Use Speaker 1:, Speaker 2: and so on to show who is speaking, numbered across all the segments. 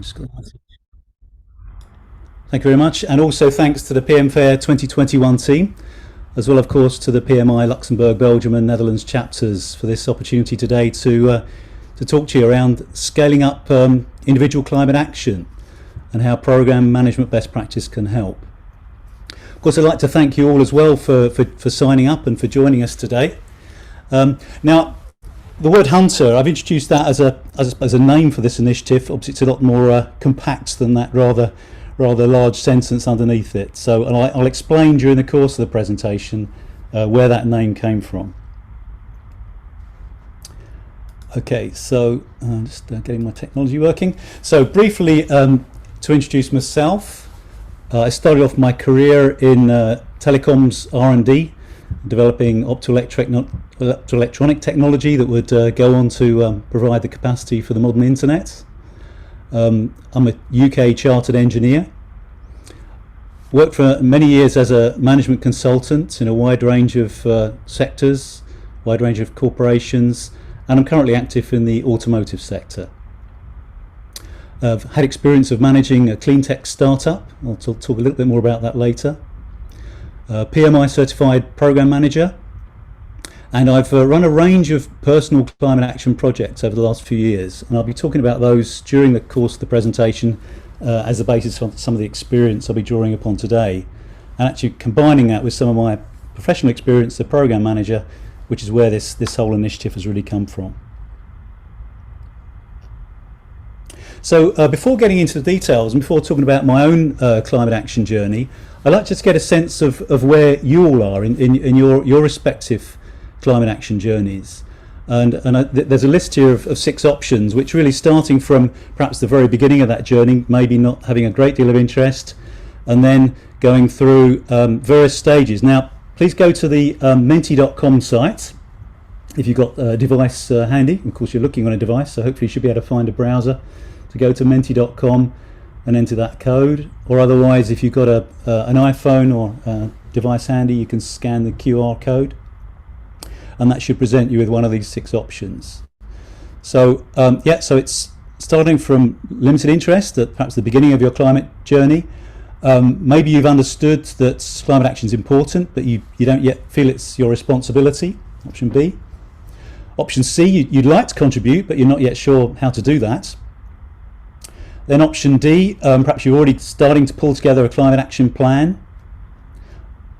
Speaker 1: Thank you very much, and also thanks to the PM Fair 2021 team, as well, of course, to the PMI Luxembourg, Belgium, and Netherlands chapters for this opportunity today to talk to you around scaling up individual climate action and how program management best practice can help. Of course, I'd like to thank you all as well for signing up and for joining us today. Now, the word hunter, I've introduced that as a name for this initiative. Obviously, it's a lot more compact than that rather large sentence underneath it. So I'll explain during the course of the presentation where that name came from. Okay, so just getting my technology working. So briefly, to introduce myself, I started off my career in telecoms R&D, developing optoelectronic technology that would go on to provide the capacity for the modern internet. I'm a UK chartered engineer. Worked for many years as a management consultant in a wide range of sectors, wide range of corporations, and I'm currently active in the automotive sector. I've had experience of managing a cleantech startup. I'll talk a little bit more about that later. PMI certified program manager, and I've run a range of personal climate action projects over the last few years, and I'll be talking about those during the course of the presentation as the basis for some of the experience I'll be drawing upon today, and actually combining that with some of my professional experience as a program manager, which is where this whole initiative has really come from. So before getting into the details and before talking about my own climate action journey, I'd like to just get a sense of where you all are in your respective climate action journeys. And there's a list here of 6 options, which really starting from perhaps the very beginning of that journey, maybe not having a great deal of interest, and then going through various stages. Now, please go to the menti.com site if you've got a device handy. Of course, you're looking on a device, so hopefully you should be able to find a browser to go to menti.com and enter that code, or otherwise if you've got an iPhone or a device handy, you can scan the QR code and that should present you with one of these 6 options. So so it's starting from limited interest at perhaps the beginning of your climate journey. Maybe you've understood that climate action is important, but you don't yet feel it's your responsibility, option B. Option C, you'd like to contribute, but you're not yet sure how to do that. Then option D, perhaps you're already starting to pull together a climate action plan.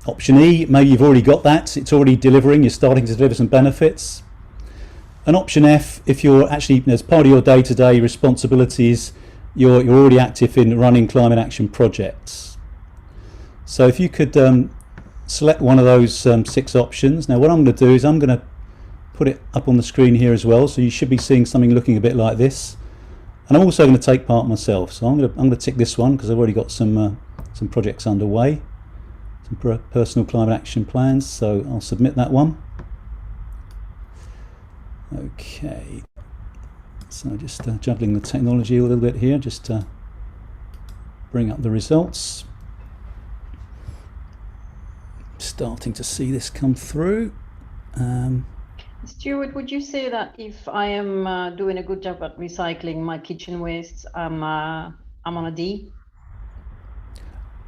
Speaker 1: Option E, maybe you've already got that, it's already delivering, you're starting to deliver some benefits. And option F, if you're actually, as part of your day-to-day responsibilities, you're already active in running climate action projects. So if you could select one of those 6 options. Now what I'm going to do is I'm going to put it up on the screen here as well, so you should be seeing something looking a bit like this. And I'm also going to take part myself, so I'm going to tick this one because I've already got some projects underway, some personal climate action plans, so I'll submit that one. Okay, so just juggling the technology a little bit here, just to bring up the results. Starting to see this come through.
Speaker 2: Stuart, would you say that if I am doing a good job at recycling my kitchen waste, I'm on a D?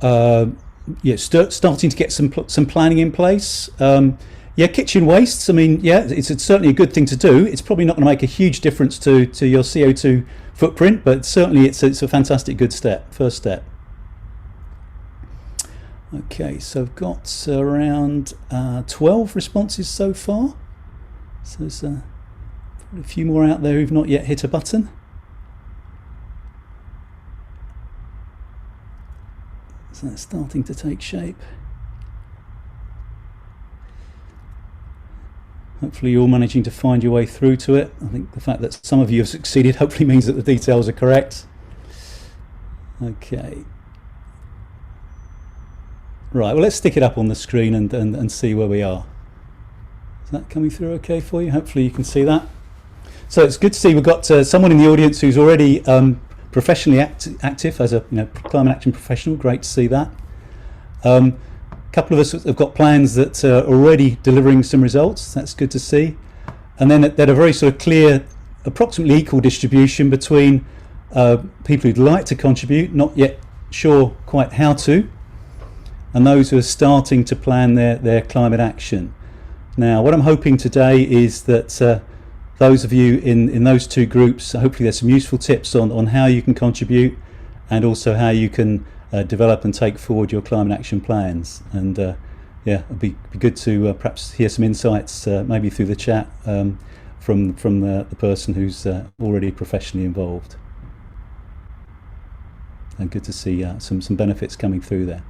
Speaker 1: Yeah, starting to get some planning in place. Yeah, kitchen wastes, I mean, yeah, it's certainly a good thing to do. It's probably not going to make a huge difference to your CO2 footprint, but certainly it's a fantastic good first step. Okay, so I've got around 12 responses so far. So there's a few more out there who've not yet hit a button. So that's starting to take shape. Hopefully you're all managing to find your way through to it. I think the fact that some of you have succeeded hopefully means that the details are correct. Okay. Right, well let's stick it up on the screen and see where we are. Is that coming through okay for you? Hopefully you can see that. So it's good to see we've got someone in the audience who's already professionally active as a climate action professional. Great to see that. A couple of us have got plans that are already delivering some results. That's good to see. And then at a very sort of clear, approximately equal distribution between people who'd like to contribute, not yet sure quite how to, and those who are starting to plan their climate action. Now, what I'm hoping today is that those of you in those two groups, hopefully there's some useful tips on how you can contribute, and also how you can develop and take forward your climate action plans. And yeah, it'd be good to perhaps hear some insights, maybe through the chat, from the person who's already professionally involved. And good to see some benefits coming through there.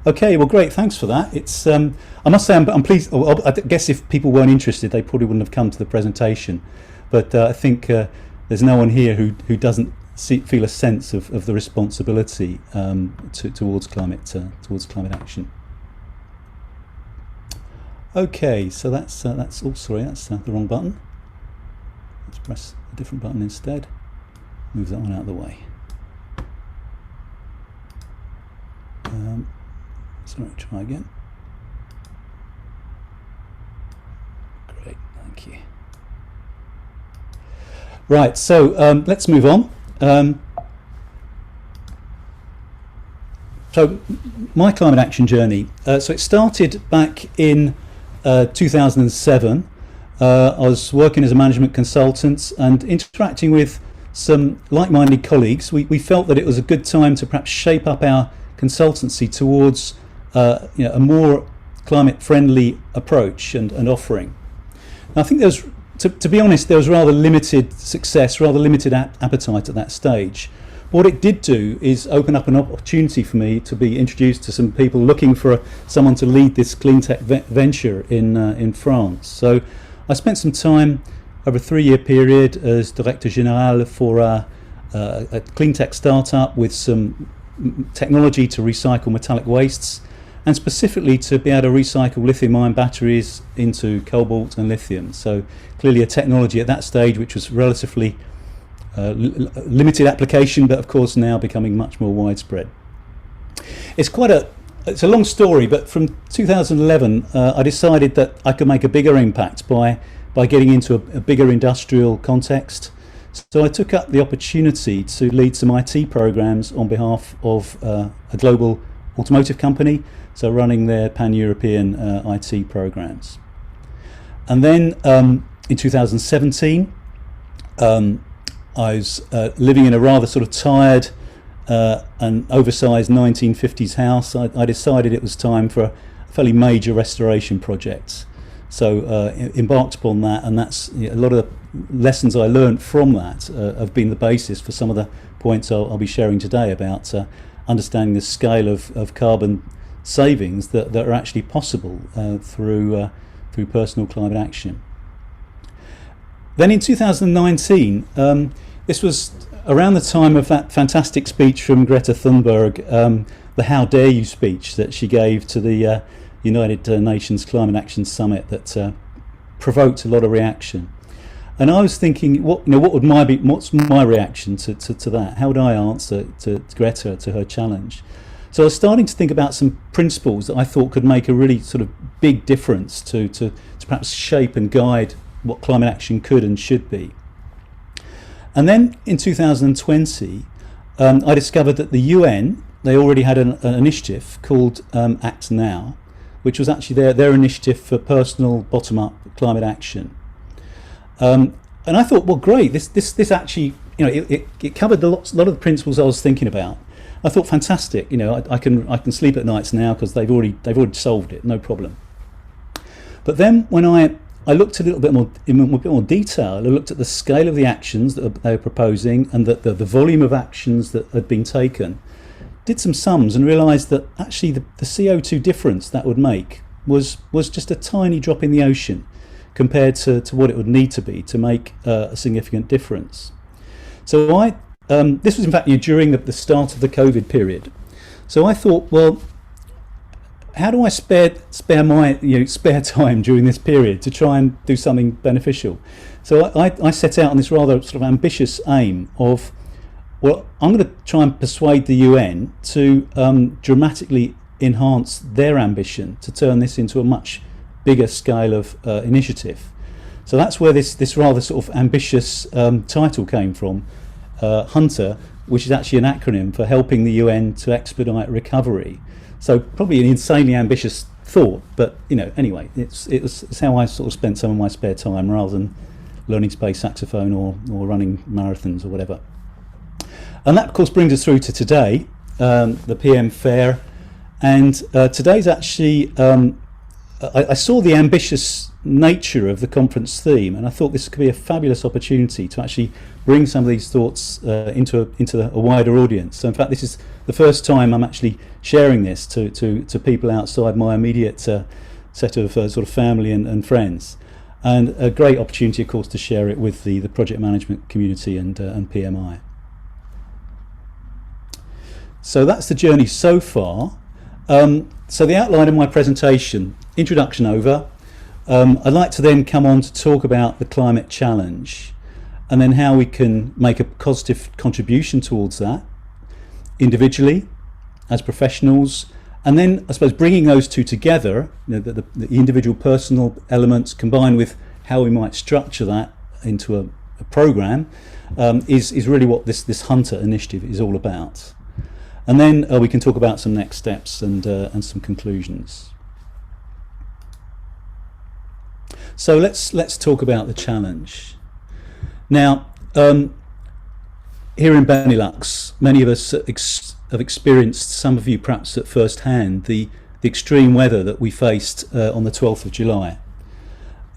Speaker 1: Okay, well, great, thanks for that. It's I must say I'm pleased. I guess if people weren't interested, they probably wouldn't have come to the presentation. But I think there's no one here who doesn't feel a sense of the responsibility towards climate action. Okay, so that's oh sorry, that's the wrong button. Let's press a different button instead. Move that one out of the way. Sorry, try again. Great, thank you. Right, so let's move on. So my climate action journey. So it started back in 2007. I was working as a management consultant and interacting with some like-minded colleagues. We felt that it was a good time to perhaps shape up our consultancy towards a more climate-friendly approach and offering. And I think there's, to be honest, there was rather limited success, rather limited appetite at that stage. What it did do is open up an opportunity for me to be introduced to some people looking for someone to lead this Cleantech venture in France. So I spent some time over a 3-year period as Director Général for a Cleantech startup with some technology to recycle metallic wastes, and specifically to be able to recycle lithium-ion batteries into cobalt and lithium. So clearly a technology at that stage which was relatively limited application, but of course now becoming much more widespread. It's a long story, but from 2011 I decided that I could make a bigger impact by getting into a bigger industrial context. So I took up the opportunity to lead some IT programs on behalf of a global automotive company, so running their pan-European IT programs. And then in 2017 I was living in a rather sort of tired and oversized 1950s house. I decided it was time for a fairly major restoration project. So embarked upon that, and that's a lot of the lessons I learned from that have been the basis for some of the points I'll be sharing today about understanding the scale of carbon savings that are actually possible through personal climate action. Then in 2019, this was around the time of that fantastic speech from Greta Thunberg, the How Dare You speech that she gave to the United Nations Climate Action Summit that provoked a lot of reaction. And I was thinking, what's my reaction to that? How would I answer to Greta, to her challenge? So I was starting to think about some principles that I thought could make a really sort of big difference to perhaps shape and guide what climate action could and should be. And then in 2020, I discovered that the UN, they already had an initiative called ACTNOW, which was actually their initiative for personal bottom-up climate action. And I thought, well, great, this actually, it covered a lot of the principles I was thinking about. I thought, fantastic, I can sleep at nights now because they've already solved it, no problem. But then when I looked a little bit more in a bit more detail, I looked at the scale of the actions that they were proposing and the volume of actions that had been taken, did some sums and realised that actually the CO2 difference that would make was just a tiny drop in the ocean compared to what it would need to be to make a significant difference. So this was in fact during the start of the COVID period. So I thought, well, how do I spare my spare time during this period to try and do something beneficial? So I set out on this rather sort of ambitious aim of, well, I'm going to try and persuade the UN to dramatically enhance their ambition to turn this into a much bigger scale of initiative. So that's where this rather sort of ambitious title came from, Hunter, which is actually an acronym for helping the UN to expedite recovery. So probably an insanely ambitious thought, but anyway, it's how I sort of spent some of my spare time rather than learning to play saxophone or running marathons or whatever. And that of course brings us through to today, the PM Fair, and today's actually I saw the ambitious nature of the conference theme, and I thought this could be a fabulous opportunity to actually bring some of these thoughts into a wider audience. So in fact, this is the first time I'm actually sharing this to people outside my immediate set of sort of family and friends, and a great opportunity of course to share it with the project management community and PMI. So that's the journey so far. So the outline of my presentation, introduction over. I'd like to then come on to talk about the climate challenge and then how we can make a positive contribution towards that individually, as professionals, and then I suppose bringing those two together, the individual personal elements combined with how we might structure that into a program, is really what this Hunter initiative is all about. And then we can talk about some next steps and some conclusions. So let's talk about the challenge. Now, here in Benelux, many of us have experienced, some of you perhaps at first hand, the extreme weather that we faced on the 12th of July.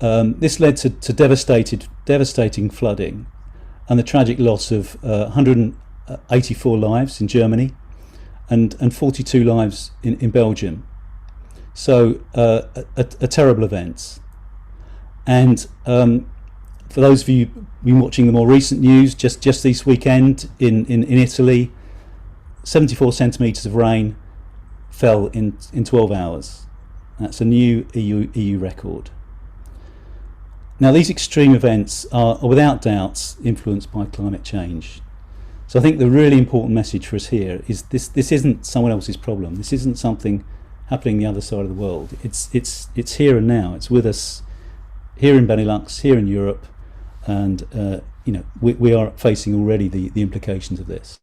Speaker 1: This led to devastating flooding and the tragic loss of 184 lives in Germany and 42 lives in Belgium. So a terrible event. And for those of you who've been watching the more recent news, just this weekend in Italy, 74 centimetres of rain fell in 12 hours. That's a new EU record. Now these extreme events are without doubt influenced by climate change. So I think the really important message for us here is this isn't someone else's problem. This isn't something happening the other side of the world. It's here and now. It's with us here in Benelux, here in Europe, and we are facing already the implications of this.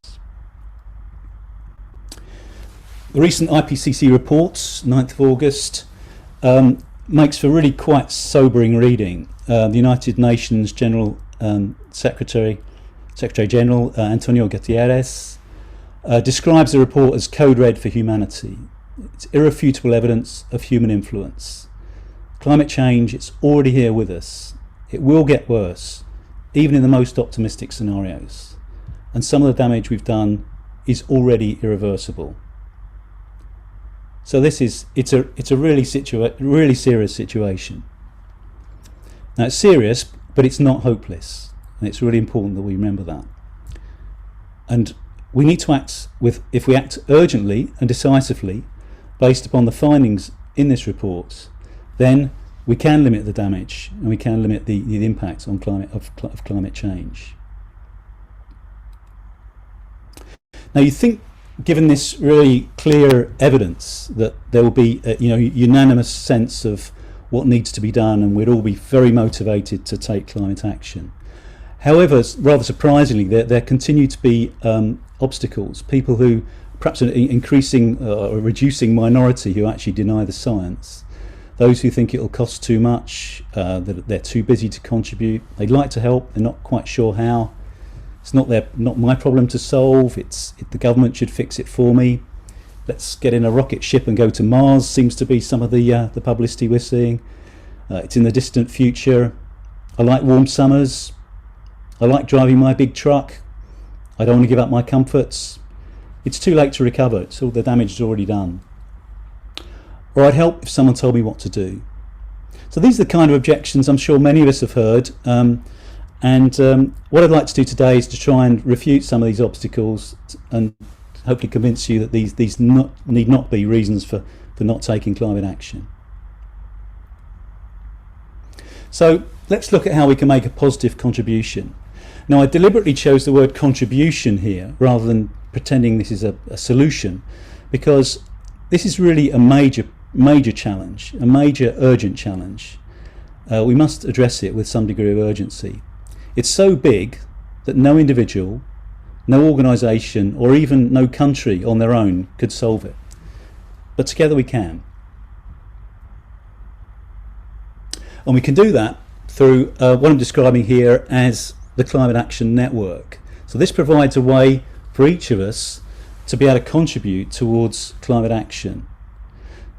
Speaker 1: The recent IPCC report, 9th of August, makes for really quite sobering reading. The United Nations General Secretary General Antonio Guterres describes the report as code red for humanity. It's irrefutable evidence of human influence. Climate change, it's already here with us. It will get worse, even in the most optimistic scenarios. And some of the damage we've done is already irreversible. So it's a really serious situation. Now it's serious, but it's not hopeless, and it's really important that we remember that. And we need to act if we act urgently and decisively, based upon the findings in this report, then we can limit the damage and we can limit the impact on climate change. Now you think, given this really clear evidence that there will be a unanimous sense of what needs to be done, and we'd all be very motivated to take climate action. However, rather surprisingly, there continue to be obstacles, people who perhaps an increasing or reducing minority who actually deny the science, those who think it'll cost too much, that they're too busy to contribute, they'd like to help, they're not quite sure how. It's not my problem to solve. The government should fix it for me. Let's get in a rocket ship and go to Mars. Seems to be some of the publicity we're seeing. It's in the distant future. I like warm summers. I like driving my big truck. I don't want to give up my comforts. It's too late to recover. It's all the damage is already done. Or I'd help if someone told me what to do. So these are the kind of objections I'm sure many of us have heard. And what I'd like to do today is to try and refute some of these obstacles and hopefully convince you that these need not be reasons for not taking climate action. So let's look at how we can make a positive contribution. Now I deliberately chose the word contribution here rather than pretending this is a solution, because this is really a major challenge, a major urgent challenge. We must address it with some degree of urgency. It's so big that no individual, no organisation or even no country on their own could solve it. But together we can. And we can do that through what I'm describing here as the Climate Action Network. So this provides a way for each of us to be able to contribute towards climate action.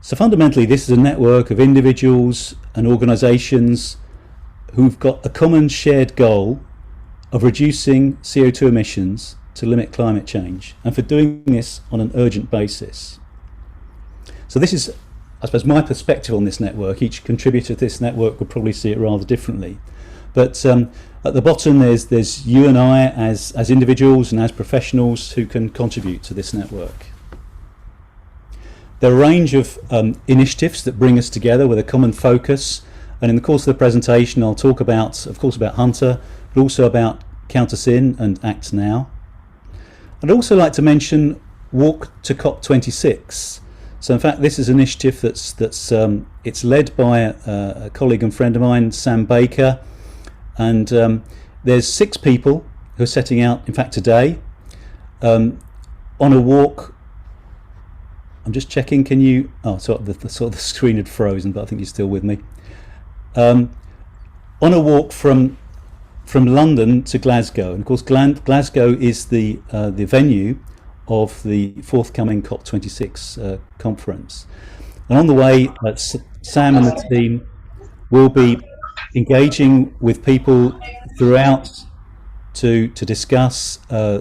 Speaker 1: So fundamentally, this is a network of individuals and organisations who've got a common shared goal of reducing CO2 emissions to limit climate change, and for doing this on an urgent basis. So this is, I suppose, my perspective on this network. Each contributor to this network would probably see it rather differently. But at the bottom there's you and I as individuals and as professionals who can contribute to this network. There are a range of initiatives that bring us together with a common focus, and in the course of the presentation I'll talk about, of course, about Hunter, but also about CounterSyn and ACTNOW. I'd also like to mention Walk to COP26. So in fact this is an initiative that's it's led by a colleague and friend of mine, Sam Baker, and there's 6 people who are setting out, in fact today, on a walk. I'm just checking, can you, oh, the screen had frozen, but I think you're still with me. On a walk from London to Glasgow, and of course Glasgow is the venue of the forthcoming COP26 conference. And on the way, Sam and the team will be engaging with people throughout to discuss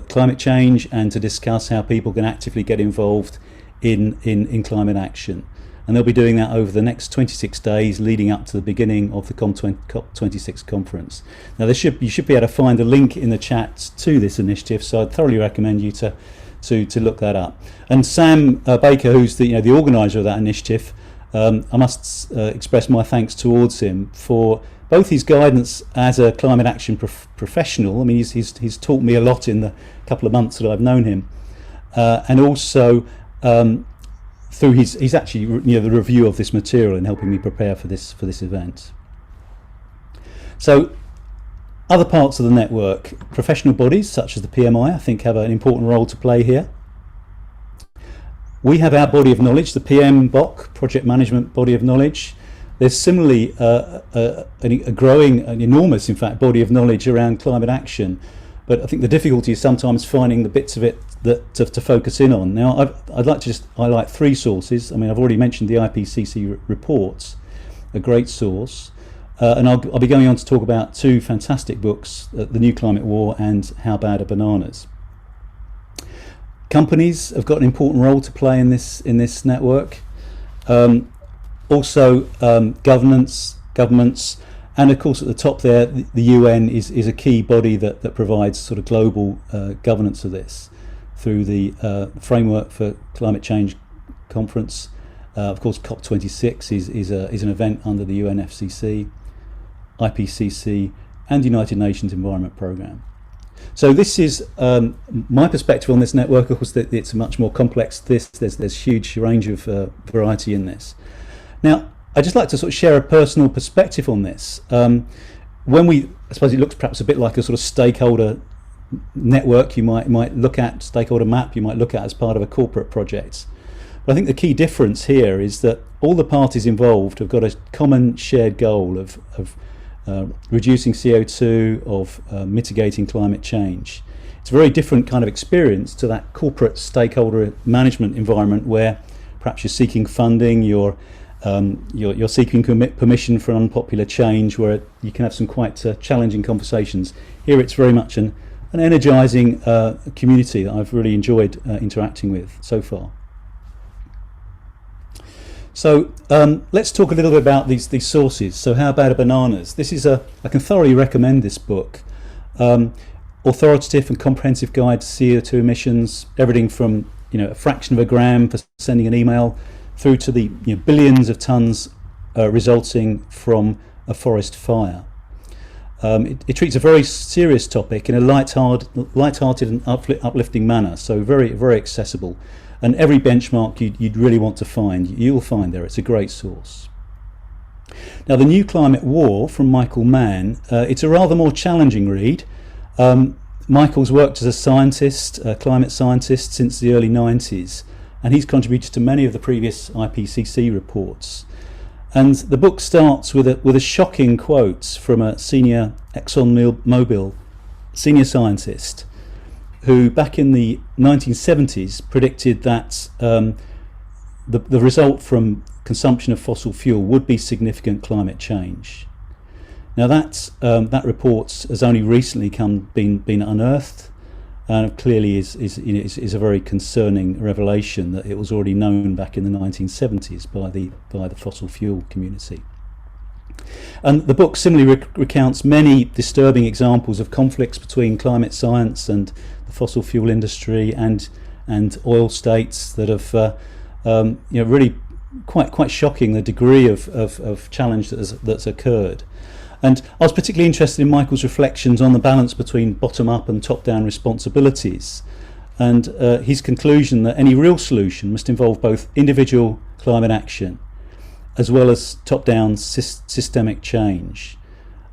Speaker 1: climate change and to discuss how people can actively get involved in climate action. And they'll be doing that over the next 26 days leading up to the beginning of the COP26 conference. Now you should be able to find a link in the chat to this initiative, so I'd thoroughly recommend you to look that up. And Sam Baker, who's the organiser of that initiative, I must express my thanks towards him for both his guidance as a climate action professional. I mean, he's taught me a lot in the couple of months that I've known him, and also through he's actually the review of this material and helping me prepare for this event. So other parts of the network, professional bodies such as the PMI, I think have an important role to play here. We have our body of knowledge, the PMBOK, Project Management Body of Knowledge. There's similarly a growing, an enormous, in fact, body of knowledge around climate action. But I think the difficulty is sometimes finding the bits of it that to focus in on. Now, I'd like to just highlight 3 sources. I mean, I've already mentioned the IPCC reports, a great source. And I'll be going on to talk about 2 fantastic books, The New Climate War and How Bad Are Bananas? Companies have got an important role to play in this network. Also governments, and of course at the top there, the UN is a key body that provides sort of global governance of this through the Framework for Climate Change Conference. Of course, COP26 is an event under the UNFCCC, IPCC, and United Nations Environment Programme. So this is my perspective on this network. Of course, that it's much more complex. There's huge range of variety in this. Now, I'd just like to sort of share a personal perspective on this. I suppose it looks perhaps a bit like a sort of stakeholder network you might look at, stakeholder map you might look at as part of a corporate project. But I think the key difference here is that all the parties involved have got a common shared goal of reducing CO2, of mitigating climate change. It's a very different kind of experience to that corporate stakeholder management environment where perhaps you're seeking funding, you're seeking permission for an unpopular change, where you can have some quite challenging conversations. Here it's very much an energising community that I've really enjoyed interacting with so far. So let's talk a little bit about these sources. So How Bad Are Bananas? This is I can thoroughly recommend this book. Authoritative and comprehensive guide to CO2 emissions, everything from a fraction of a gram for sending an email through to the billions of tons resulting from a forest fire. It treats a very serious topic in a light-hearted and uplifting manner, so very, very accessible. And every benchmark you'd really want to find, you'll find there. It's a great source. Now, The New Climate War from Michael Mann, it's a rather more challenging read. Michael's worked as a scientist, a climate scientist, since the early 90s, and he's contributed to many of the previous IPCC reports. And the book starts with a shocking quote from a senior ExxonMobil senior scientist who back in the 1970s predicted that the result from consumption of fossil fuel would be significant climate change. Now that report has only recently been unearthed, and clearly is a very concerning revelation that it was already known back in the 1970s by the fossil fuel community. And the book similarly recounts many disturbing examples of conflicts between climate science and the fossil fuel industry and oil states that have really quite shocking, the degree of challenge that's occurred. And I was particularly interested in Michael's reflections on the balance between bottom-up and top-down responsibilities, and his conclusion that any real solution must involve both individual climate action as well as top-down systemic change.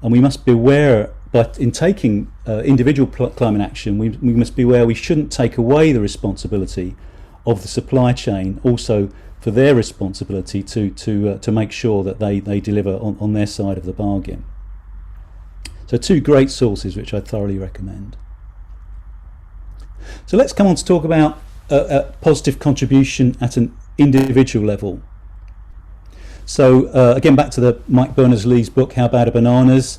Speaker 1: And we must be aware, but in taking individual climate action, we must be aware we shouldn't take away the responsibility of the supply chain also for their responsibility to make sure that they deliver on their side of the bargain. So two great sources which I thoroughly recommend. So let's come on to talk about a positive contribution at an individual level. So again, back to the Mike Berners-Lee's book, How Bad Are Bananas?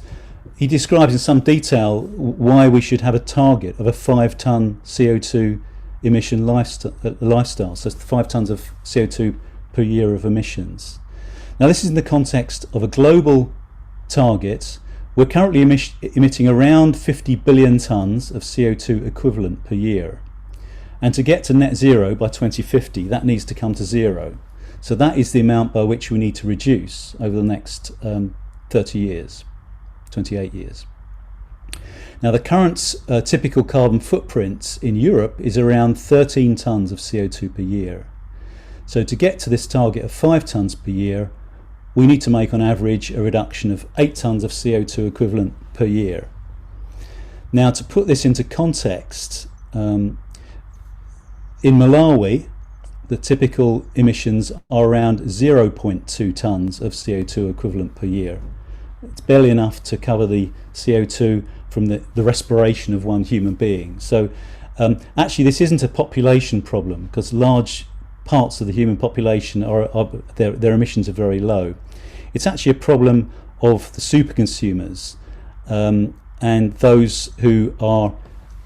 Speaker 1: He describes in some detail why we should have a target of a 5-ton CO2 emission lifestyle, so 5 tons of CO2 per year of emissions. Now this is in the context of a global target. We're currently emitting around 50 billion tons of CO2 equivalent per year. And to get to net zero by 2050, that needs to come to zero. So that is the amount by which we need to reduce over the next 30 years, 28 years. Now the current typical carbon footprint in Europe is around 13 tons of CO2 per year. So to get to this target of 5 tons per year, we need to make on average a reduction of 8 tons of CO2 equivalent per year. Now to put this into context, in Malawi the typical emissions are around 0.2 tons of CO2 equivalent per year. It's barely enough to cover the CO2 from the respiration of one human being. So actually this isn't a population problem, because large parts of the human population their emissions are very low. It's actually a problem of the super consumers and those who are,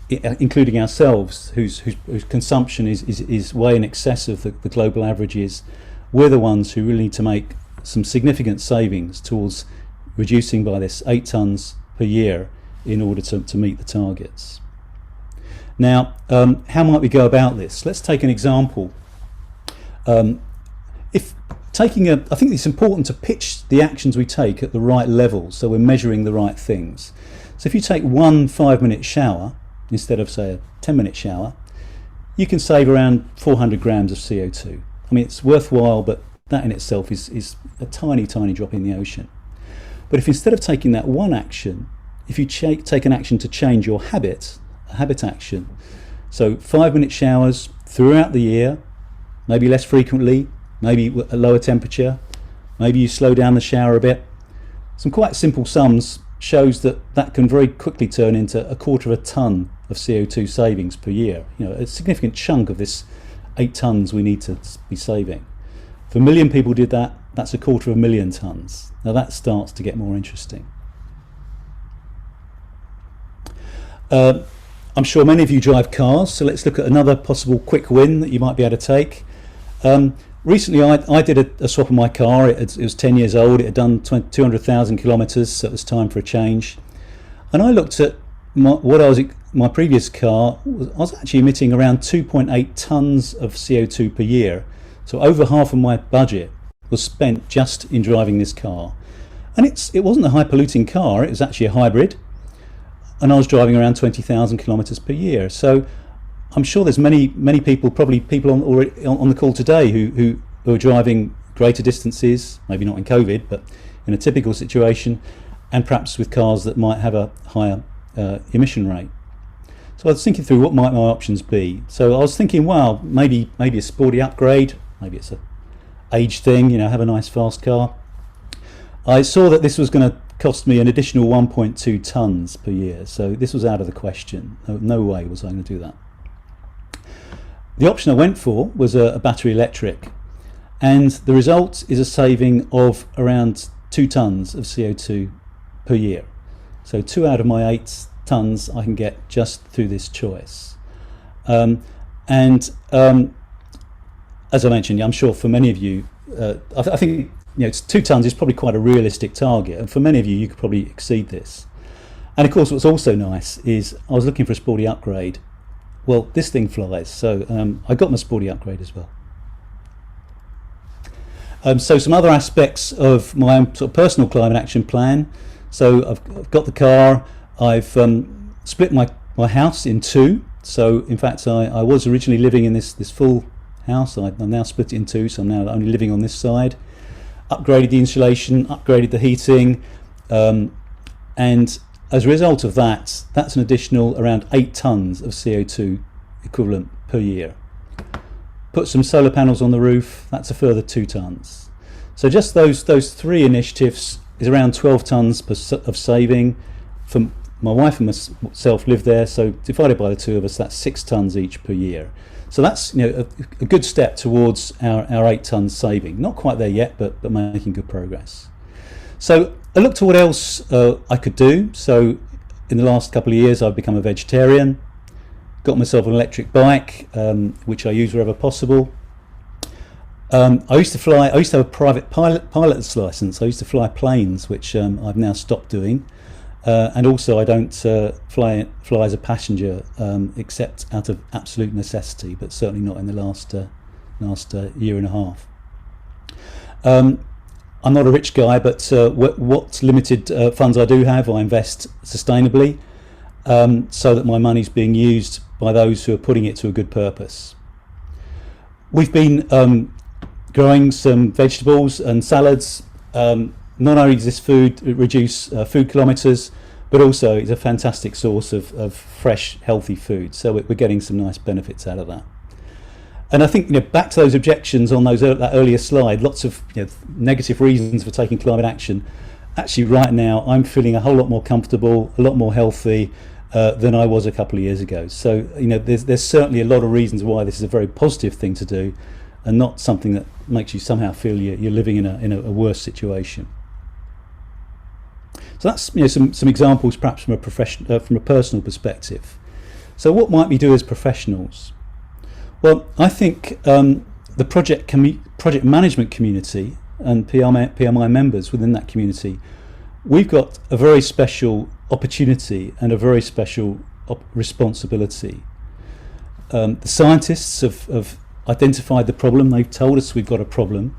Speaker 1: including ourselves, whose consumption is way in excess of the global averages. We're the ones who really need to make some significant savings towards reducing by this 8 tons per year in order to meet the targets. Now, how might we go about this? Let's take an example. I think it's important to pitch the actions we take at the right level, so we're measuring the right things. So if you take one 5-minute shower instead of, say, a 10-minute shower, you can save around 400 grams of CO2. I mean, it's worthwhile, but that in itself is a tiny drop in the ocean. But if instead of taking that one action, if you take an action to change your habit, a habit action, so 5-minute showers throughout the year, maybe less frequently, maybe a lower temperature, maybe you slow down the shower a bit. Some quite simple sums shows that can very quickly turn into 1/4 ton of CO2 savings per year. You know, a significant chunk of this 8 tons we need to be saving. If 1 million people did that, that's 250,000 tons. Now that starts to get more interesting. I'm sure many of you drive cars, so let's look at another possible quick win that you might be able to take. Recently I did a swap of my car. It was 10 years old, it had done 200,000 kilometres, so it was time for a change. And I looked at my previous car. I was actually emitting around 2.8 tonnes of CO2 per year. So over half of my budget was spent just in driving this car. And it wasn't a high polluting car, it was actually a hybrid. And I was driving around 20,000 kilometres per year. So I'm sure there's many people, probably people on the call today who are driving greater distances, maybe not in COVID, but in a typical situation, and perhaps with cars that might have a higher emission rate. So I was thinking through what might my options be. So I was thinking, well, maybe a sporty upgrade, maybe it's a age thing, have a nice fast car. I saw that this was going to cost me an additional 1.2 tonnes per year, so this was out of the question. No way was I going to do that. The option I went for was a battery electric, and the result is a saving of around 2 tonnes of CO2 per year. So 2 out of my 8 tonnes I can get just through this choice. As I mentioned, I'm sure for many of you, I think 2 tonnes is probably quite a realistic target, and for many of you, you could probably exceed this. And of course, what's also nice is I was looking for a sporty upgrade. Well, this thing flies, so I got my sporty upgrade as well. So some other aspects of my own sort of personal climate action plan. So I've got the car. I've split my house in 2. So in fact, I was originally living in this full house. I've now split it in 2, so I'm now only living on this side. Upgraded the insulation, upgraded the heating, and as a result of that, that's an additional around 8 tonnes of CO2 equivalent per year. Put some solar panels on the roof, that's a further 2 tonnes. So just those 3 initiatives is around 12 tonnes of saving. For my wife and myself live there, so divided by the 2 of us, that's 6 tonnes each per year. So that's a good step towards our 8 tonnes saving. Not quite there yet, but making good progress. So I looked at what else I could do. So in the last couple of years, I've become a vegetarian, got myself an electric bike, which I use wherever possible. I used to have a private pilot's license. I used to fly planes, which I've now stopped doing. And also I don't fly as a passenger, except out of absolute necessity, but certainly not in the last year and a half. I'm not a rich guy, but what limited funds I do have, I invest sustainably, so that my money's being used by those who are putting it to a good purpose. We've been growing some vegetables and salads. Not only does this food reduce food kilometres, but also it's a fantastic source of fresh, healthy food. So we're getting some nice benefits out of that. And I think, back to those objections on that earlier slide, lots of negative reasons for taking climate action. Actually, right now, I'm feeling a whole lot more comfortable, a lot more healthy than I was a couple of years ago. So, there's certainly a lot of reasons why this is a very positive thing to do, and not something that makes you somehow feel you're living in a worse situation. So that's some examples, perhaps from a personal perspective. So what might we do as professionals? Well, I think the project management community and PMI members within that community, we've got a very special opportunity and a very special responsibility. The scientists have identified the problem. They've told us we've got a problem.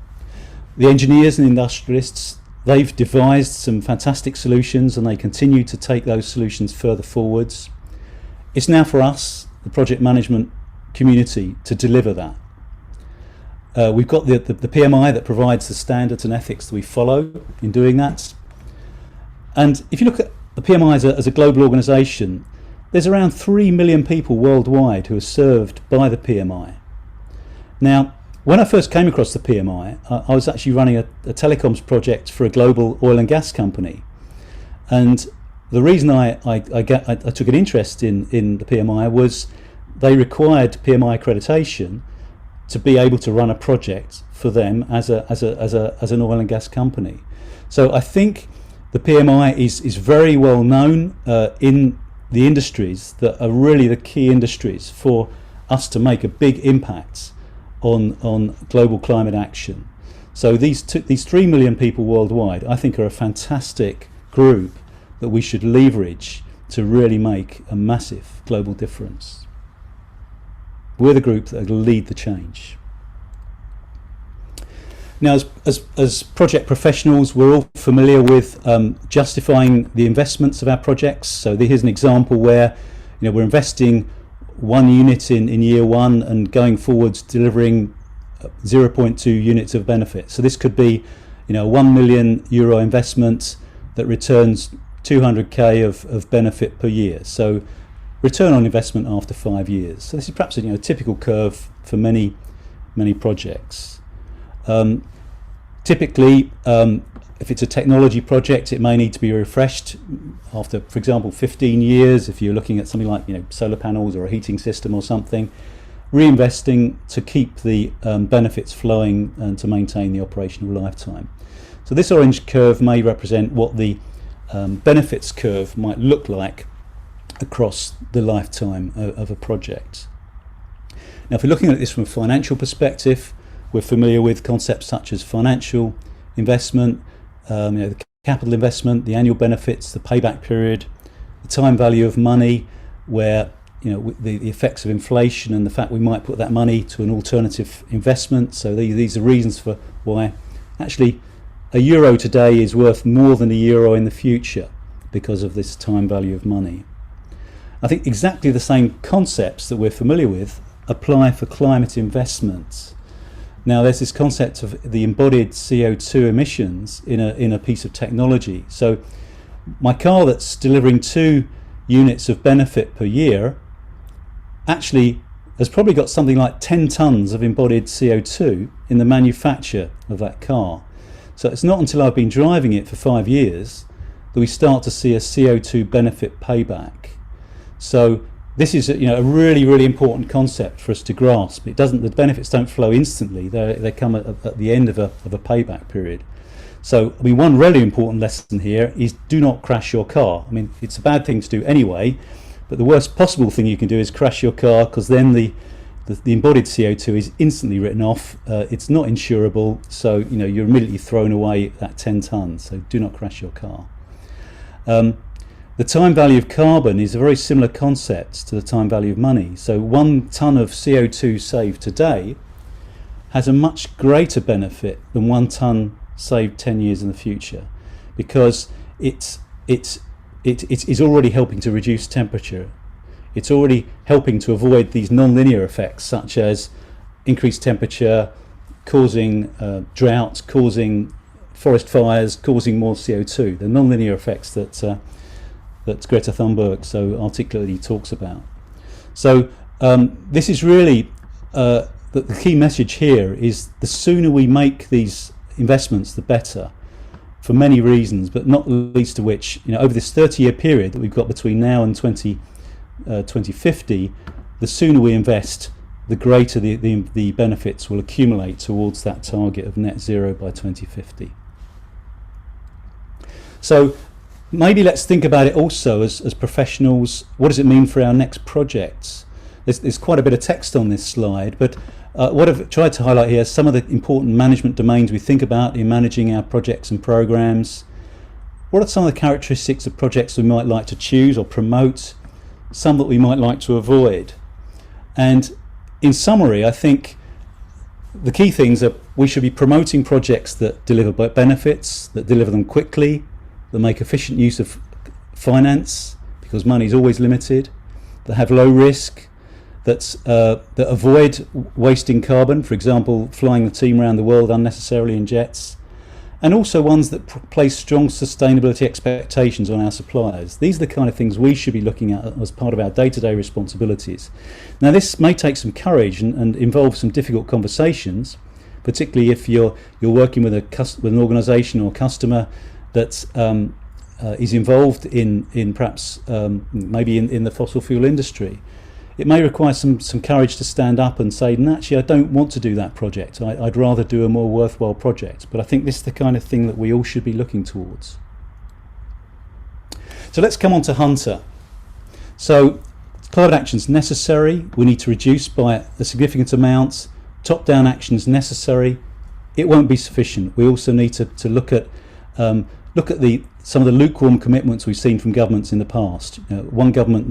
Speaker 1: The engineers and industrialists, they've devised some fantastic solutions, and they continue to take those solutions further forwards. It's now for us, the project management community, to deliver that. We've got the PMI that provides the standards and ethics that we follow in doing that. And if you look at the PMI as a global organisation, there's around 3 million people worldwide who are served by the PMI. Now, when I first came across the PMI, I was actually running a telecoms project for a global oil and gas company. And the reason I took an interest in the PMI was they required PMI accreditation to be able to run a project for them as an oil and gas company. So I think the PMI is very well known in the industries that are really the key industries for us to make a big impact on global climate action. So these 3 million people worldwide, I think, are a fantastic group that we should leverage to really make a massive global difference. We're the group that will lead the change. Now, as project professionals, we're all familiar with justifying the investments of our projects. So here's an example where we're investing 1 unit in year 1 and going forwards delivering 0.2 units of benefit. So this could be a €1 million investment that returns 200k of benefit per year. So return on investment after 5 years. So this is perhaps a typical curve for many projects. Typically, if it's a technology project, it may need to be refreshed after, for example, 15 years. If you're looking at something like solar panels or a heating system or something, reinvesting to keep the benefits flowing and to maintain the operational lifetime. So this orange curve may represent what the benefits curve might look like across the lifetime of a project. Now, if we're looking at this from a financial perspective, we're familiar with concepts such as financial investment, the capital investment, the annual benefits, the payback period, the time value of money, where the effects of inflation and the fact we might put that money to an alternative investment. So these are reasons for why actually a euro today is worth more than a euro in the future because of this time value of money. I think exactly the same concepts that we're familiar with apply for climate investments. Now, there's this concept of the embodied CO2 emissions in a piece of technology. So my car that's delivering 2 units of benefit per year actually has probably got something like 10 tons of embodied CO2 in the manufacture of that car. So it's not until I've been driving it for 5 years that we start to see a CO2 benefit payback. So this is a really important concept for us to grasp. The benefits don't flow instantly. They come at the end of a payback period. So one really important lesson here is do not crash your car. I mean, it's a bad thing to do anyway, but the worst possible thing you can do is crash your car, because then the embodied CO2 is instantly written off. It's not insurable, so you're immediately thrown away that 10 tons. So do not crash your car. The time value of carbon is a very similar concept to the time value of money. So 1 ton of CO2 saved today has a much greater benefit than 1 ton saved 10 years in the future, because it is already helping to reduce temperature. It's already helping to avoid these non-linear effects, such as increased temperature causing drought, causing forest fires, causing more CO2. The non-linear effects that Greta Thunberg so articulately talks about. So this is really the key message here is the sooner we make these investments, the better, for many reasons, but not least of which, over this 30-year period that we've got between now and 2050, the sooner we invest, the greater the benefits will accumulate towards that target of net zero by 2050. So maybe let's think about it also as professionals. What does it mean for our next projects? There's quite a bit of text on this slide, but what I've tried to highlight here is some of the important management domains we think about in managing our projects and programs. What are some of the characteristics of projects we might like to choose or promote, some that we might like to avoid? And in summary, I think the key things are we should be promoting projects that deliver benefits, that deliver them quickly, that make efficient use of finance, because money is always limited, that have low risk, that avoid wasting carbon, for example, flying the team around the world unnecessarily in jets, and also ones that place strong sustainability expectations on our suppliers. These are the kind of things we should be looking at as part of our day-to-day responsibilities. Now, this may take some courage and involve some difficult conversations, particularly if you're working with an organisation or customer that is involved in perhaps maybe in the fossil fuel industry. It may require some courage to stand up and say, no, actually, I don't want to do that project. I'd rather do a more worthwhile project. But I think this is the kind of thing that we all should be looking towards. So let's come on to Hunter. So climate action is necessary. We need to reduce by a significant amount. Top-down action is necessary. It won't be sufficient. We also need to look at some of the lukewarm commitments we've seen from governments in the past. One government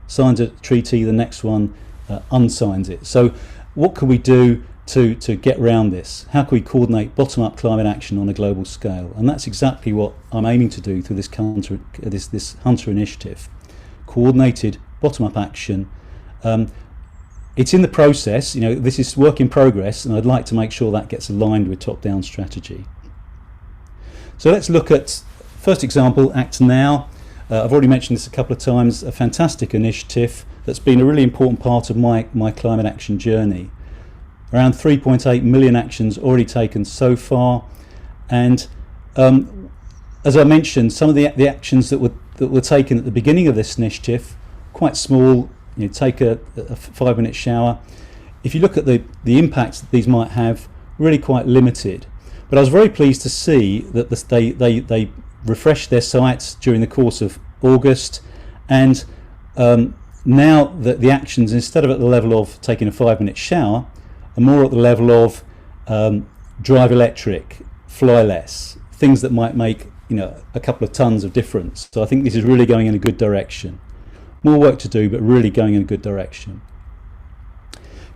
Speaker 1: signs a treaty, the next one unsigns it. So what can we do to get around this? How can we coordinate bottom-up climate action on a global scale? And that's exactly what I'm aiming to do through this Hunter initiative. Coordinated bottom-up action. It's in the process, this is work in progress, and I'd like to make sure that gets aligned with top-down strategy. So let's look at, first example, ACTNOW. I've already mentioned this a couple of times, a fantastic initiative that's been a really important part of my climate action journey. Around 3.8 million actions already taken so far, and as I mentioned, some of the actions that were taken at the beginning of this initiative, quite small. You know, take a 5-minute shower. If you look at the impacts that these might have, really quite limited. But I was very pleased to see that they refreshed their sites during the course of August, and now that the actions, instead of at the level of taking a 5-minute shower, are more at the level of drive electric, fly less, things that might make, you know, a couple of tons of difference. So I think this is really going in a good direction. More work to do, but really going in a good direction.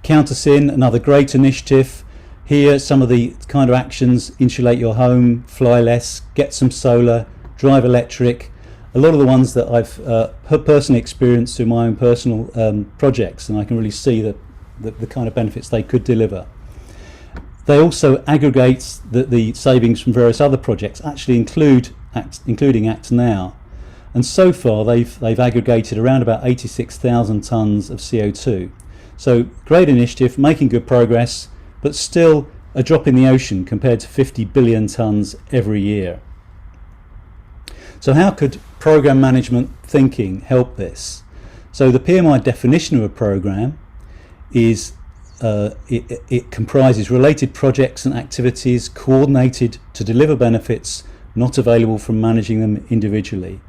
Speaker 1: Counter-sin, another great initiative. Here, some of the kind of actions: insulate your home, fly less, get some solar, drive electric. A lot of the ones that I've personally experienced through my own personal projects, and I can really see the kind of benefits they could deliver. They also aggregate the savings from various other projects, actually including ACTNOW. And so far they've aggregated around about 86,000 tonnes of CO2. So great initiative, making good progress, but still a drop in the ocean compared to 50 billion tonnes every year. So how could program management thinking help this? So the PMI definition of a program is it comprises related projects and activities coordinated to deliver benefits not available from managing them individually.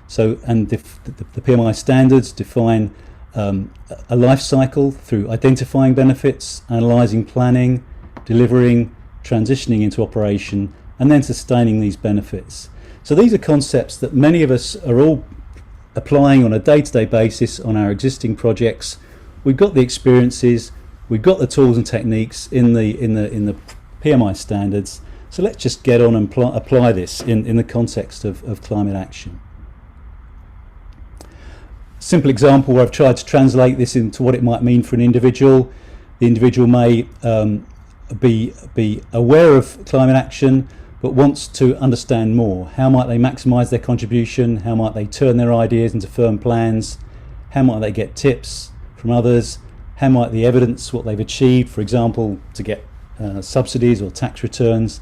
Speaker 1: So, and the PMI standards define a life cycle through identifying benefits, analysing, planning, delivering, transitioning into operation, and then sustaining these benefits. So these are concepts that many of us are all applying on a day-to-day basis on our existing projects. We've got the experiences, we've got the tools and techniques in the PMI standards. So let's just get on and apply this in the context of climate action. Simple example where I've tried to translate this into what it might mean for an individual. The individual may be aware of climate action, but wants to understand more. How might they maximise their contribution? How might they turn their ideas into firm plans? How might they get tips from others? How might they evidence what they've achieved, for example, to get subsidies or tax returns?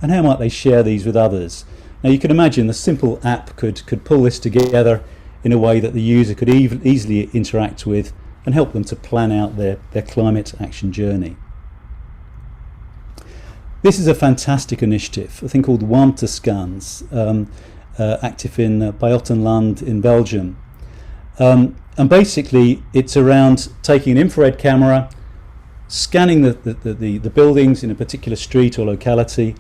Speaker 1: And how might they share these with others? Now you can imagine the simple app could pull this together in a way that the user could easily interact with and help them to plan out their climate action journey. This is a fantastic initiative, a thing called Warmtescans, active in Buitenland in Belgium. And basically it's around taking an infrared camera, scanning the buildings in a particular street or locality,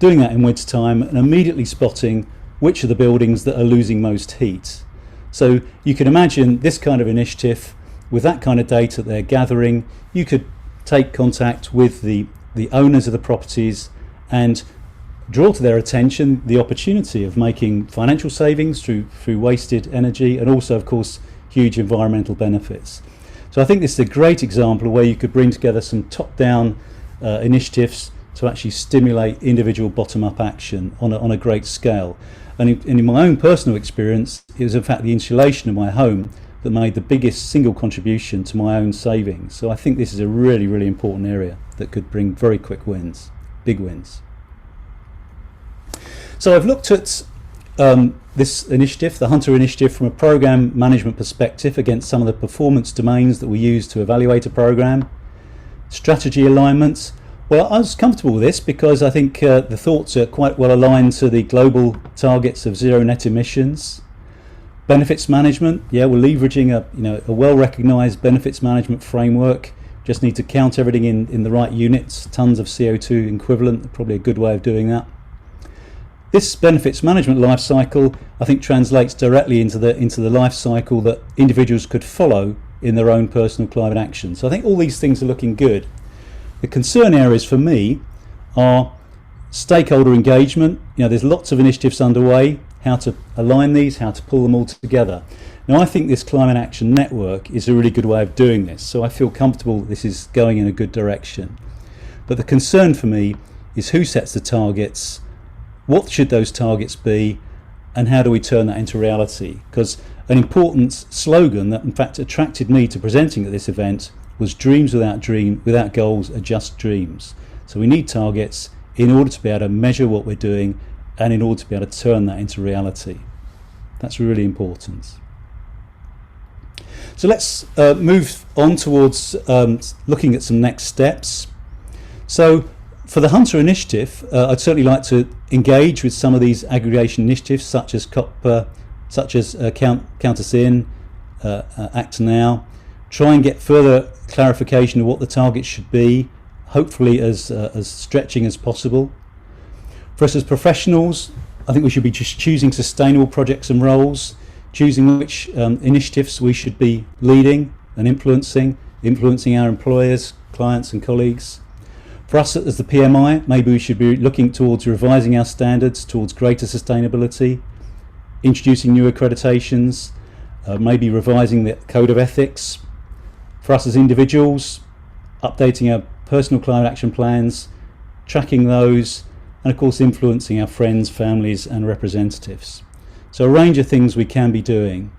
Speaker 1: doing that in winter time, and immediately spotting which are the buildings that are losing most heat. So you can imagine this kind of initiative with that kind of data they're gathering. You could take contact with the owners of the properties and draw to their attention the opportunity of making financial savings through wasted energy, and also of course huge environmental benefits. So I think this is a great example of where you could bring together some top-down initiatives to actually stimulate individual bottom-up action on a great scale. And in my own personal experience, it was in fact the insulation of my home that made the biggest single contribution to my own savings. So I think this is a really, really important area that could bring very quick wins, big wins. So I've looked at this initiative, the Hunter initiative, from a program management perspective against some of the performance domains that we use to evaluate a program. Strategy alignment. Well, I was comfortable with this because I think the thoughts are quite well aligned to the global targets of zero net emissions. Benefits management, yeah, we're leveraging a well-recognised benefits management framework. Just need to count everything in the right units, tons of CO2 equivalent, probably a good way of doing that. This benefits management life cycle, I think, translates directly into the life cycle that individuals could follow in their own personal climate action. So I think all these things are looking good. The concern areas for me are stakeholder engagement. There's lots of initiatives underway, how to align these, how to pull them all together. Now I think this Climate Action Network is a really good way of doing this, so I feel comfortable this is going in a good direction. But the concern for me is who sets the targets, what should those targets be, and how do we turn that into reality? Because an important slogan that in fact attracted me to presenting at this event was dreams without goals are just dreams. So we need targets in order to be able to measure what we're doing and in order to be able to turn that into reality. That's really important. So let's move on towards looking at some next steps. So for the Hunter Initiative, I'd certainly like to engage with some of these aggregation initiatives, such as Count Us In, ACTNOW, try and get further clarification of what the targets should be, hopefully as stretching as possible. For us as professionals, I think we should be just choosing sustainable projects and roles, choosing which initiatives we should be leading and influencing our employers, clients and colleagues. For us as the PMI, maybe we should be looking towards revising our standards towards greater sustainability, introducing new accreditations, maybe revising the code of ethics. For us as individuals, updating our personal climate action plans, tracking those, and of course influencing our friends, families and representatives. So a range of things we can be doing.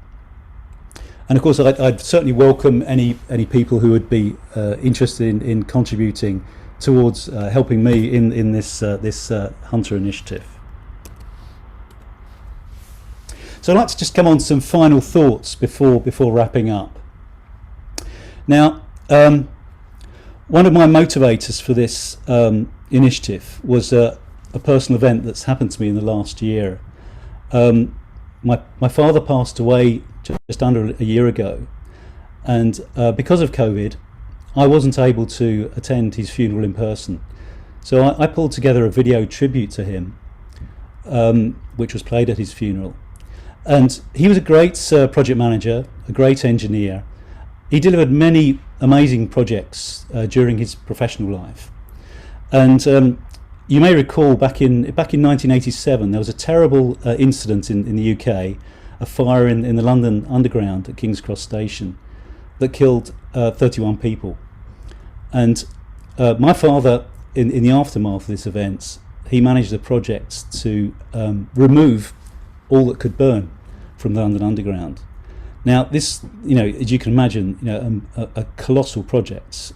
Speaker 1: And of course I'd certainly welcome any people who would be interested in contributing towards helping me in this Hunter Initiative. So I'd like to just come on to some final thoughts before wrapping up. Now, one of my motivators for this initiative was a personal event that's happened to me in the last year. My father passed away just under a year ago, and because of COVID, I wasn't able to attend his funeral in person. So I pulled together a video tribute to him, which was played at his funeral. And he was a great project manager, a great engineer. He delivered many amazing projects during his professional life. And you may recall back in 1987, there was a terrible incident in the UK, a fire in the London Underground at King's Cross Station that killed 31 people. And my father, in the aftermath of this event, he managed a project to remove all that could burn from the London Underground. Now this, as you can imagine, a colossal project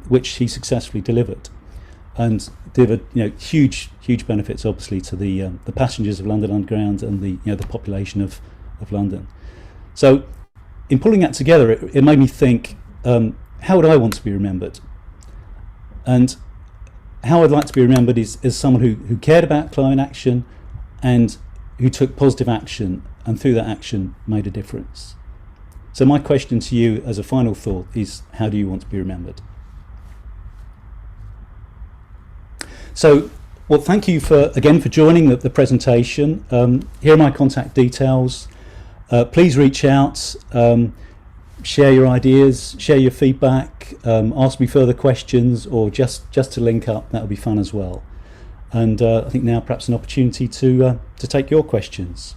Speaker 1: which he successfully delivered, and delivered huge benefits obviously to the passengers of London Underground and the population of London. So in pulling that together, it made me think, how would I want to be remembered? And how I'd like to be remembered is as someone who cared about climate action and who took positive action, and through that action made a difference. So my question to you as a final thought is, how do you want to be remembered? So, well, thank you again for joining the presentation. Here are my contact details. Please reach out, share your ideas, share your feedback, ask me further questions, or just to link up. That would be fun as well. And I think now perhaps an opportunity to take your questions.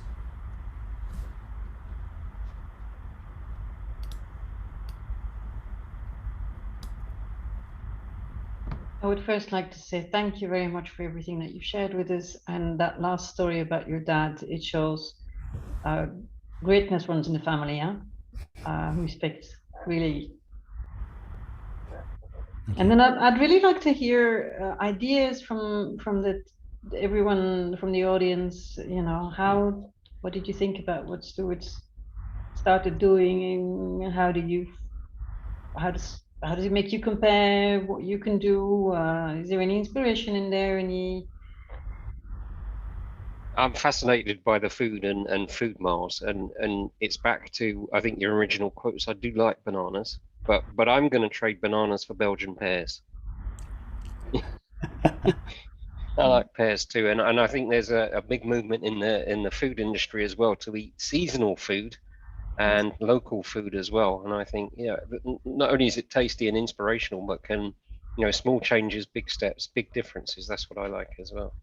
Speaker 2: I would first like to say thank you very much for everything that you've shared with us, and that last story about your dad, it shows greatness runs in the family, yeah? Respect, really. And then I'd really like to hear ideas from everyone from the audience. What did you think about what Stuart started doing, and how does it make you compare what you can do? Is there any inspiration in there?
Speaker 3: I'm fascinated by the food and food miles, and it's back to, I think, your original quotes. I do like bananas, but I'm going to trade bananas for Belgian pears. I like pears too, and I think there's a big movement in the food industry as well to eat seasonal food and local food as well. And I think, not only is it tasty and inspirational, but can, small changes, big steps, big differences. That's what I like as well.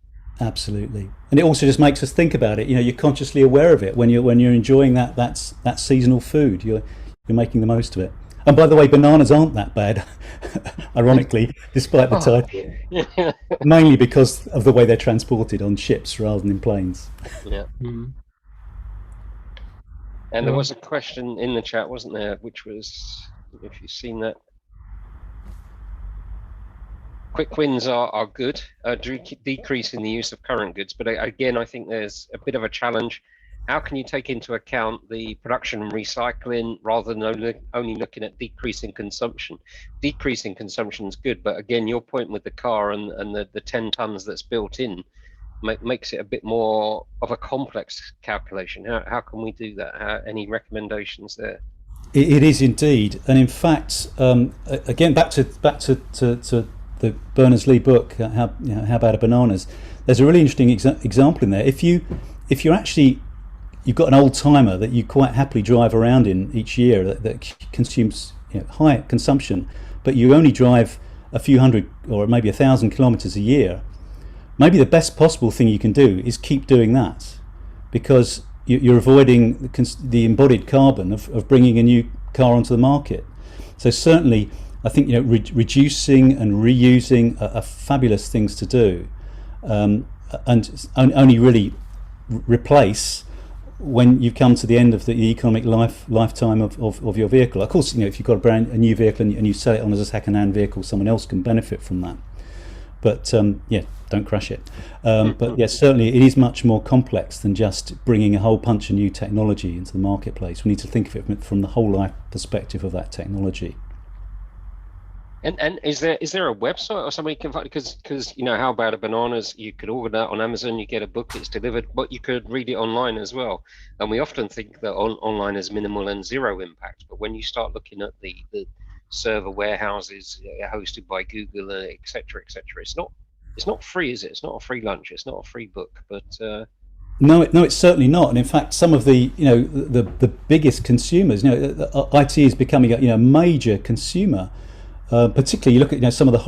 Speaker 1: Absolutely, and it also just makes us think about it. You're consciously aware of it when you're enjoying that seasonal food. You're making the most of it. And by the way, bananas aren't that bad, ironically, despite the title. Mainly because of the way they're transported on ships rather than in planes.
Speaker 3: Yeah. And there was a question in the chat, wasn't there, which was, if you've seen that. Quick wins are good, decreasing the use of current goods. But again, I think there's a bit of a challenge. How can you take into account the production and recycling rather than only looking at decreasing consumption? Decreasing consumption is good, but again, your point with the car and the 10 tons that's built in makes it a bit more of a complex calculation. How can we do that? Any recommendations there?
Speaker 1: It is indeed, and in fact, again, back to the Berners-Lee book, how Bad Are Bananas? There's a really interesting example in there. If you're actually, you've got an old timer that you quite happily drive around in each year that consumes high consumption, but you only drive a few hundred or maybe 1,000 kilometers a year, maybe the best possible thing you can do is keep doing that, because you're avoiding the embodied carbon of bringing a new car onto the market. So certainly, I think reducing and reusing are fabulous things to do, and only really replace when you come to the end of the economic lifetime of your vehicle. Of course, if you've got a new vehicle and you sell it on as a second-hand vehicle, someone else can benefit from that. But don't crash it. But yes, certainly it is much more complex than just bringing a whole bunch of new technology into the marketplace. We need to think of it from the whole life perspective of that technology.
Speaker 3: And is there a website or somebody can find, because How Bad Are Bananas, you could order that on Amazon, you get a book, it's delivered, but you could read it online as well. And we often think that online is minimal and zero impact, but when you start looking at the server warehouses hosted by Google, etc., it's not free, is it? It's not a free lunch, it's not a free book, but
Speaker 1: No, it's certainly not. And in fact, some of the the biggest consumers, IT is becoming a major consumer. Particularly, you look at some of the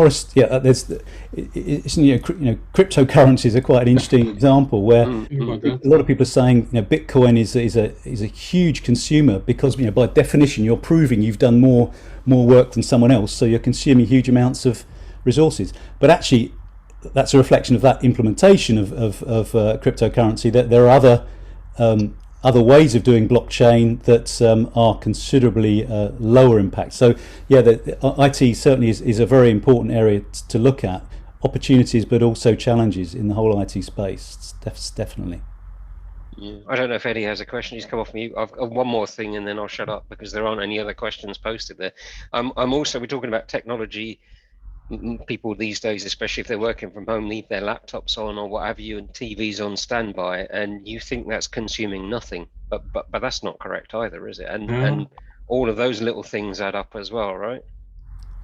Speaker 1: cryptocurrencies are quite an interesting example where a lot of people are saying Bitcoin is a huge consumer because by definition you're proving you've done more work than someone else, so you're consuming huge amounts of resources. But actually, that's a reflection of that implementation of cryptocurrency. That there are other ways of doing blockchain that are considerably lower impact. So the IT certainly is a very important area to look at, opportunities but also challenges in the whole IT space, definitely.
Speaker 3: Yeah. I don't know if Eddie has a question. He's come off mute. I've got one more thing and then I'll shut up because there aren't any other questions posted there. We're talking about technology. People these days, especially if they're working from home, leave their laptops on or what have you, and TVs on standby, and you think that's consuming nothing, but that's not correct either, is it? And all of those little things add up as well, right?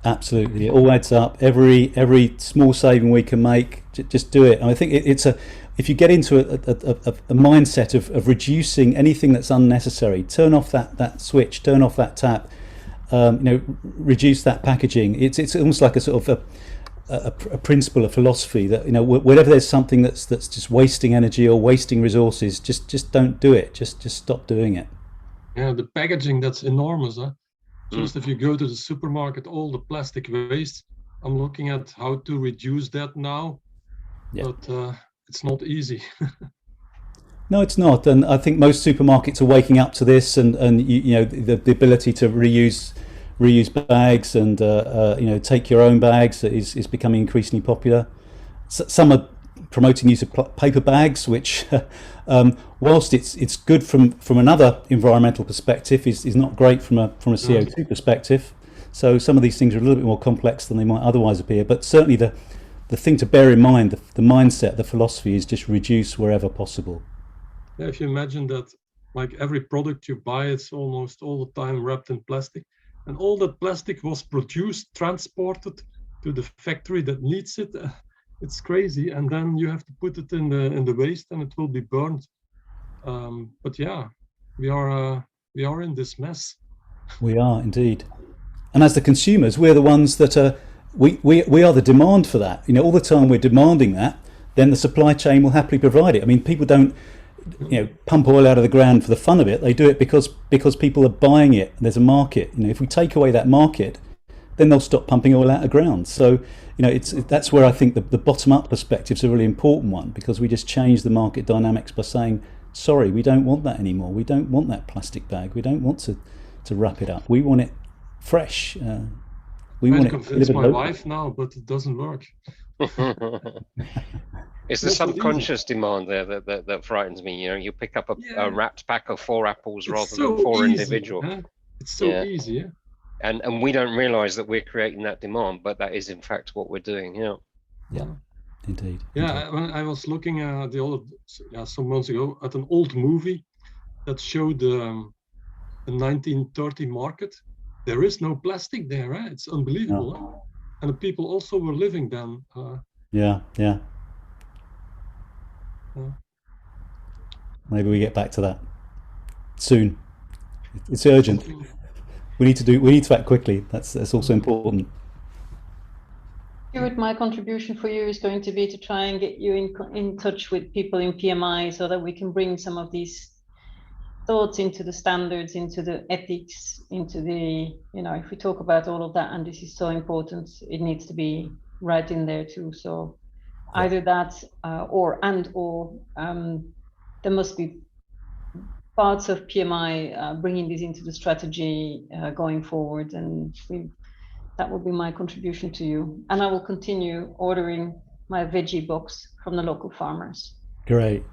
Speaker 1: Absolutely, it all adds up. Every small saving we can make, just do it. And I think if you get into a mindset of reducing anything that's unnecessary, turn off that switch, turn off that tap. Reduce that packaging. It's almost like a sort of a principle, a philosophy that whenever there's something that's just wasting energy or wasting resources, just don't do it. Just stop doing it.
Speaker 4: Yeah, the packaging, that's enormous. Just if you go to the supermarket, all the plastic waste. I'm looking at how to reduce that now, but it's not easy.
Speaker 1: No, it's not, and I think most supermarkets are waking up to this, and the ability to reuse bags and take your own bags is becoming increasingly popular. Some are promoting use of paper bags, which, whilst it's good from another environmental perspective, is not great from a CO2 perspective. So some of these things are a little bit more complex than they might otherwise appear. But certainly the thing to bear in mind, the mindset, the philosophy is just reduce wherever possible.
Speaker 4: Yeah, if you imagine that, like every product you buy, it's almost all the time wrapped in plastic, and all that plastic was produced, transported to the factory that needs it. It's crazy, and then you have to put it in the waste, and it will be burned. But yeah, we are in this mess.
Speaker 1: We are indeed, and as the consumers, we're the ones that are we are the demand for that. All the time we're demanding that. Then the supply chain will happily provide it. I mean, people don't pump oil out of the ground for the fun of it. They do it because people are buying it. There's a market. If we take away that market, then they'll stop pumping oil out of the ground. So that's where I think the bottom up perspective is a really important one, because we just change the market dynamics by saying sorry, we don't want that anymore. We don't want that plastic bag. We don't want to wrap it up. We want it fresh. We
Speaker 4: I
Speaker 1: want it
Speaker 4: convince my
Speaker 1: local.
Speaker 4: wife now, but it doesn't work.
Speaker 3: It's the
Speaker 4: Not so
Speaker 3: subconscious demand there that frightens me. You know, you pick up a wrapped pack of 4 apples rather
Speaker 4: so
Speaker 3: than 4
Speaker 4: easy,
Speaker 3: individual.
Speaker 4: huh? It's so easy. Yeah?
Speaker 3: And we don't realize that we're creating that demand, but that is in fact what we're doing.
Speaker 1: Yeah, indeed.
Speaker 4: Yeah, when I was looking some months ago at an old movie that showed the 1930 market. There is no plastic there. Huh? It's unbelievable. Huh? And the people also were living then.
Speaker 1: Yeah. Maybe we get back to that soon. It's urgent. We need to act quickly. That's also important.
Speaker 2: Stuart, my contribution for you is going to be to try and get you in touch with people in PMI so that we can bring some of these thoughts into the standards, into the ethics, into the, if we talk about all of that, and this is so important, it needs to be right in there too. So either that or there must be parts of PMI bringing this into the strategy going forward, and that would be my contribution to you. And I will continue ordering my veggie box from the local farmers.
Speaker 1: Great.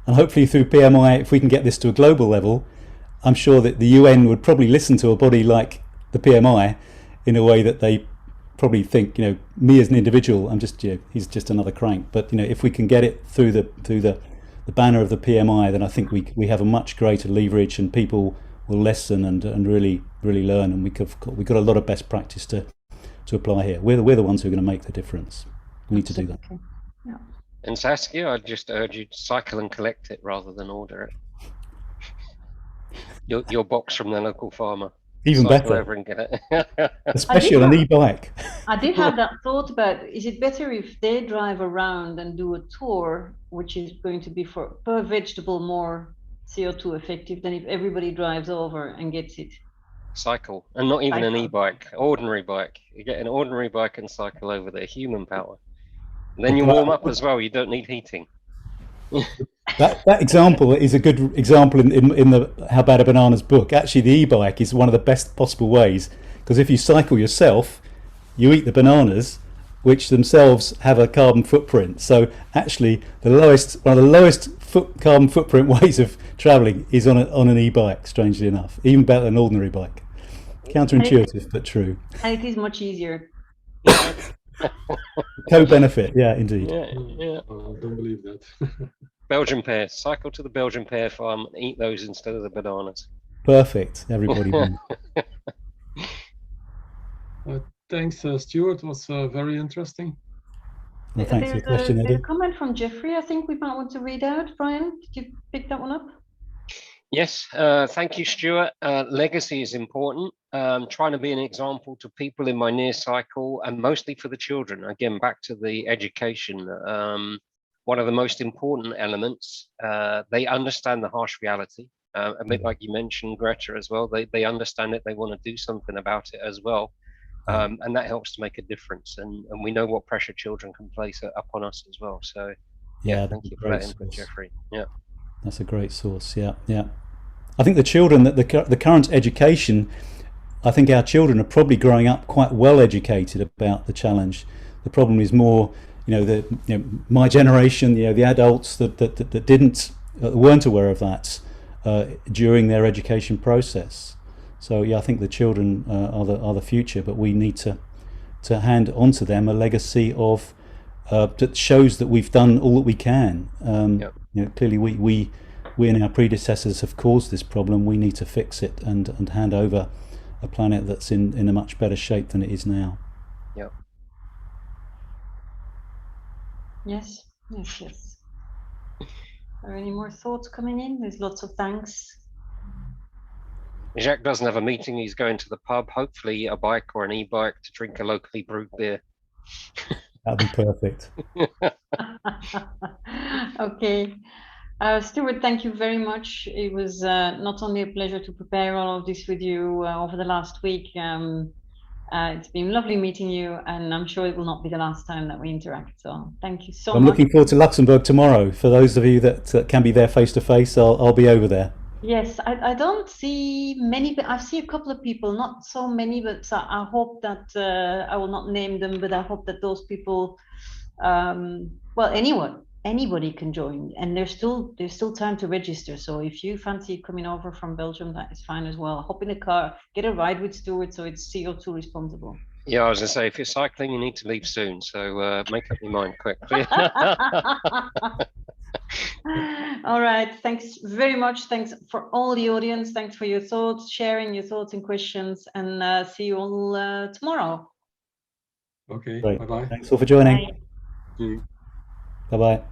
Speaker 1: And hopefully through PMI, if we can get this to a global level, I'm sure that the UN would probably listen to a body like the PMI in a way that they probably think, me as an individual, I'm just, he's just another crank. But if we can get it through the banner of the PMI, then I think we have a much greater leverage, and people will listen and really learn, and we've got a lot of best practice to apply here. We're the ones who are going to make the difference. We need to do that.
Speaker 2: Yeah.
Speaker 3: And Saskia, I'd just urge you to cycle and collect it rather than order it. Your box from the local farmer.
Speaker 1: Even
Speaker 3: Cycle
Speaker 1: better.
Speaker 3: over and get it.
Speaker 1: Especially on an e-bike.
Speaker 2: I did have that thought about, is it better if they drive around and do a tour, which is going to be per vegetable more CO2 effective than if everybody drives over and gets it?
Speaker 3: Cycle, and not even an
Speaker 2: Cycle.
Speaker 3: e-bike, ordinary bike. You get an ordinary bike and cycle over there, human power. And then you warm up as well, you don't need heating.
Speaker 1: That example is a good example in the How Bad a Banana's book. Actually, the e-bike is one of the best possible ways, because if you cycle yourself, you eat the bananas, which themselves have a carbon footprint. So actually, one of the lowest carbon footprint ways of travelling is on an e-bike. Strangely enough, even better than an ordinary bike. Counterintuitive, but true.
Speaker 2: And it is much easier.
Speaker 1: Co-benefit, yeah, indeed.
Speaker 3: Yeah.
Speaker 4: Oh, don't believe that.
Speaker 3: Belgian pear. Cycle to the Belgian pear farm and eat those instead of the bananas.
Speaker 1: Perfect. Everybody wins.
Speaker 4: Thanks, Stuart. It was very interesting.
Speaker 1: Well, thanks for the question,
Speaker 2: There's
Speaker 1: Eddie.
Speaker 2: a comment from Jeffrey I think we might want to read out. Brian, did you pick that one up?
Speaker 3: Yes, thank you, Stuart. Legacy is important. Trying to be an example to people in my near cycle, and mostly for the children. Again, back to the education. One of the most important elements, they understand the harsh reality. A bit like you mentioned, Greta, as well. They understand it. They want to do something about it as well. And that helps to make a difference. And we know what pressure children can place upon us as well. So, yeah, thank you for that input, Jeffrey. Yeah.
Speaker 1: That's a great source. Yeah. I think the children, that the current education, I think our children are probably growing up quite well educated about the challenge. The problem is more, my generation, the adults that weren't aware of that during their education process. So yeah, I think the children are the future, but we need to hand on to them a legacy of that shows that we've done all that we can. Clearly we and our predecessors have caused this problem. We need to fix it and hand over a planet that's in a much better shape than it is now.
Speaker 3: Yeah.
Speaker 2: Yes. Are any more thoughts coming in? There's lots of thanks.
Speaker 3: Jacques doesn't have a meeting. He's going to the pub, hopefully a bike or an e-bike to drink a locally brewed beer.
Speaker 1: That'd be perfect.
Speaker 2: Okay. Stuart, thank you very much. It was not only a pleasure to prepare all of this with you over the last week, It's been lovely meeting you, and I'm sure it will not be the last time that we interact. So thank you so
Speaker 1: I'm
Speaker 2: much.
Speaker 1: looking forward to Luxembourg tomorrow. For those of you that can be there face to face, I'll be over there.
Speaker 2: Yes, I don't see many, but I see a couple of people, not so many, but I hope that I will not name them, but I hope that those people, well, anybody can join, and there's still time to register. So if you fancy coming over from Belgium, that is fine as well. Hop in the car, get a ride with Stuart, so it's CO2 responsible.
Speaker 3: Yeah, I was gonna say, if you're cycling, you need to leave soon. So make up your mind quickly.
Speaker 2: All right, thanks very much. Thanks for all the audience. Thanks for your thoughts, sharing your thoughts and questions, and see you all tomorrow.
Speaker 4: Okay,
Speaker 1: Great.
Speaker 4: bye-bye.
Speaker 1: Thanks all for joining.
Speaker 2: Bye.
Speaker 1: Bye bye.